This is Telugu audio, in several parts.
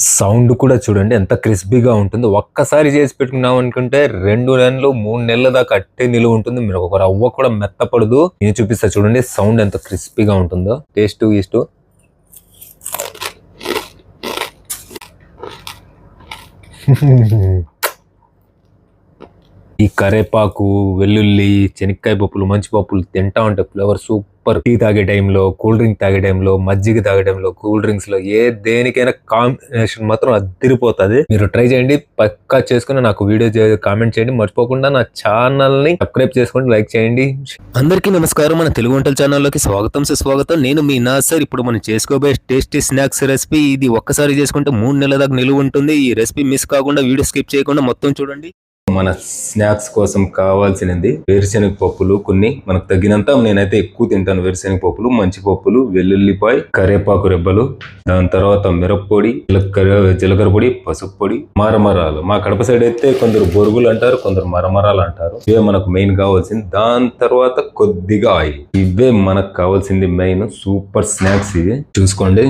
సౌండ్ కూడా చూడండి ఎంత క్రిస్పీగా ఉంటుందో. ఒక్కసారి చేసి పెట్టుకున్నాం అనుకుంటే 2 నెలలు 3 నెలల దాకా అట్టే నిలువ ఉంటుంది. మీరు ఒక రవ్వ కూడా మెత్తపడదు. నేను చూపిస్తా చూడండి సౌండ్ ఎంత క్రిస్పీగా ఉంటుందో. టేస్ట్ ఈస్ట్ ఈ కరేపాకు, వెల్లుల్లి, శనక్కాయ పప్పులు, మంచి పప్పులు తింటా ఉంటే ఫ్లేవర్ సూపర్. టీ తాగే టైంలో, కూల్ డ్రింక్ తాగే టైంలో, మజ్జిగ తాగే టైంలో, కూల్ డ్రింక్స్ లో దేనికైనా కాంబినేషన్ మాత్రం అదిరిపోతుంది. మీరు ట్రై చేయండి, పక్కా చేసుకుని నాకు వీడియో కామెంట్ చేయండి. మర్చిపోకుండా నా ఛానల్ ని సబ్స్క్రైబ్ చేసుకోండి, లైక్ చేయండి. అందరికీ నమస్కారం, మన తెలుగు వంటల ఛానల్లోకి స్వాగతం సుస్వాగతం. నేను మీ నాసర్. ఇప్పుడు మనం చేసుకోబోయే టేస్టీ స్నాక్స్ రెసిపీ ఇది. ఒక్కసారి చేసుకుంటే 3 నెలల దాకా నిలువ ఉంటుంది. ఈ రెసిపీ మిస్ కాకుండా వీడియో స్కిప్ చేయకుండా మొత్తం చూడండి. మన స్నాక్స్ కోసం కావాల్సినది వేరుశెనగ పప్పులు కొన్ని, మనకు తగినంత. నేనైతే ఎక్కువ తింటాను వేరుశెనగ పప్పులు, మంచి పప్పులు, వెల్లుల్లిపాయ, కరేపాకు రెబ్బలు, దాని తర్వాత మిరప్పొడి, జీలకర్ర పొడి, పసుపు పొడి, మరమరాలు. మా కడప సైడ్ అయితే కొందరు బొరుగులు అంటారు, కొందరు మరమరాలు అంటారు. ఇవే మనకు మెయిన్ కావాల్సింది. దాని తర్వాత కొద్దిగా ఆయిల్. ఇవే మనకు కావాల్సింది మెయిన్. సూపర్ స్నాక్స్ ఇవి, చూసుకోండి.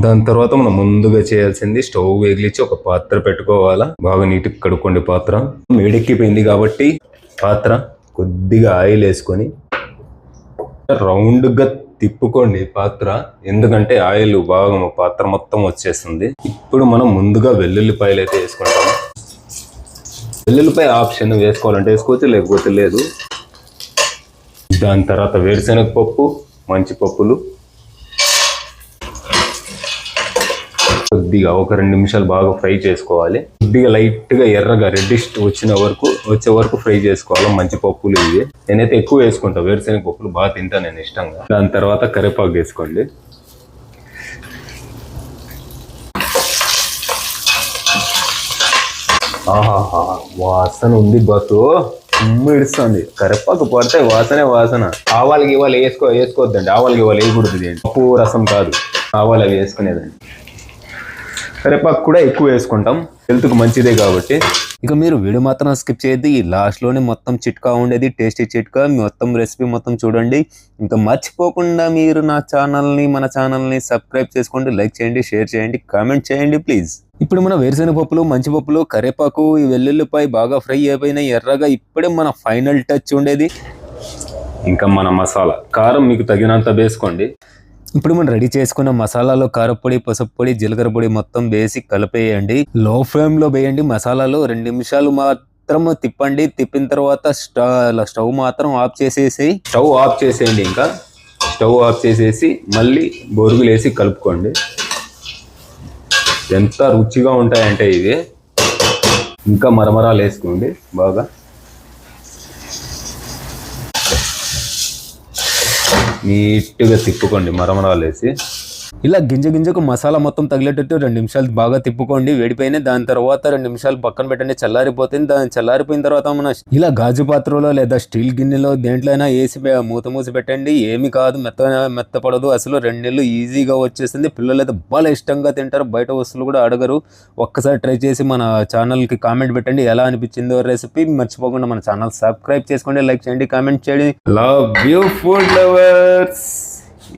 దాని తర్వాత మనం ముందుగా చేయాల్సింది స్టవ్ వెలిగించి ఒక పాత్ర పెట్టుకోవాలా. బాగా నీట్గా కడుక్కోండి. పాత్ర వేడెక్కిపోయింది కాబట్టి పాత్ర కొద్దిగా ఆయిల్ వేసుకొని రౌండ్గా తిప్పుకోండి పాత్ర, ఎందుకంటే ఆయిల్ బాగా పాత్ర మొత్తం వచ్చేస్తుంది. ఇప్పుడు మనం ముందుగా వెల్లుల్లిపాయలు అయితే వేసుకుంటాము. వెల్లుల్లిపాయ ఆప్షన్, వేసుకోవాలంటే వేసుకోవచ్చు, లేకపోతే లేదు. దాని తర్వాత వేరుశెనగ పప్పు, మంచి పప్పులు కొద్దిగా ఒక 2 నిమిషాలు బాగా ఫ్రై చేసుకోవాలి. కొద్దిగా లైట్ గా ఎర్రగా రెడ్డిష్ వచ్చే వరకు ఫ్రై చేసుకోవాలి. మంచి పప్పులు ఇవి. నేనైతే ఎక్కువ వేసుకుంటా, వేరుశెనగ పప్పులు బాగా తింటా నేను ఇష్టంగా. దాని తర్వాత కరివేపాకు వేసుకోండి. ఆహాహా, వాసన ఉంది బస్సు, ఇడుస్తుంది. కరివేపాకు పడితే వాసన. ఆవాలకి ఇవాళ వేసుకోవద్దండి, ఆవాలకి ఇవాళ వేయకూడదు. పప్పు రసం కాదు, ఆవాలు అవి వేసుకునేదండి. కరివేపాకు కూడా ఎక్కువ వేసుకుంటాం, హెల్త్కు మంచిదే కాబట్టి. ఇక మీరు వీడియో మాత్రం స్కిప్ చేయొద్దు. ఈ లాస్ట్లోనే మొత్తం చిట్కా ఉండేది, టేస్టీ చిట్కా. మొత్తం రెసిపీ మొత్తం చూడండి. ఇంకా మర్చిపోకుండా మీరు మన ఛానల్ని సబ్స్క్రైబ్ చేసుకోండి, లైక్ చేయండి, షేర్ చేయండి, కామెంట్ చేయండి ప్లీజ్. ఇప్పుడు మన వేరుశెనగ పప్పులు, మంచి పప్పులు, కరివేపాకు, ఈ వెల్లుల్లిపాయ బాగా ఫ్రై అయిపోయినాయి ఎర్రగా. ఇప్పుడే మన ఫైనల్ టచ్ ఉండేది ఇంకా మన మసాలా. కారం మీకు తగినంత వేసుకోండి. ఇప్పుడు మనం రెడీ చేసుకున్న మసాలాలో కారపొడి, పసుపు పొడి, జీలకర్ర పొడి మొత్తం వేసి కలిపేయండి. లో ఫ్లేమ్ లో వేయండి. మసాలాలో 2 నిమిషాలు మాత్రం తిప్పండి. తిప్పిన తర్వాత స్టవ్ మాత్రం ఆఫ్ చేసేయండి. ఇంకా స్టవ్ ఆఫ్ చేసేసి మళ్ళీ బొరుగులు వేసి కలుపుకోండి. ఎంత రుచిగా ఉంటాయంటే ఇవి. ఇంకా మరమరాలు వేసుకోండి బాగా. నీట్గా తిప్పుకోండి మరమరాలు వేసి. ఇలా గింజకు మసాలా మొత్తం తగిలేటట్టు 2 నిమిషాలు బాగా తిప్పుకోండి. వేడిపోయిన దాని తర్వాత 2 నిమిషాలు పక్కన పెట్టండి, చల్లారిపోతుంది. దాన్ని చల్లారిపోయిన తర్వాత మన ఇలా గాజు పాత్రలో లేదా స్టీల్ గిన్నెలో దేంట్లో అయినా వేసి మూసి పెట్టండి. ఏమి కాదు, మెత్తపడదు అసలు. 2 నెలలు ఈజీగా వచ్చేస్తుంది. పిల్లలు అయితే బాగా ఇష్టంగా తింటారు, బయట వస్తువులు కూడా అడగరు. ఒక్కసారి ట్రై చేసి మన ఛానల్కి కామెంట్ పెట్టండి ఎలా అనిపించిందో రెసిపీ. మర్చిపోకుండా మన ఛానల్ సబ్స్క్రైబ్ చేసుకోండి, లైక్ చేయండి, కామెంట్ చేయండి. Love you food lovers.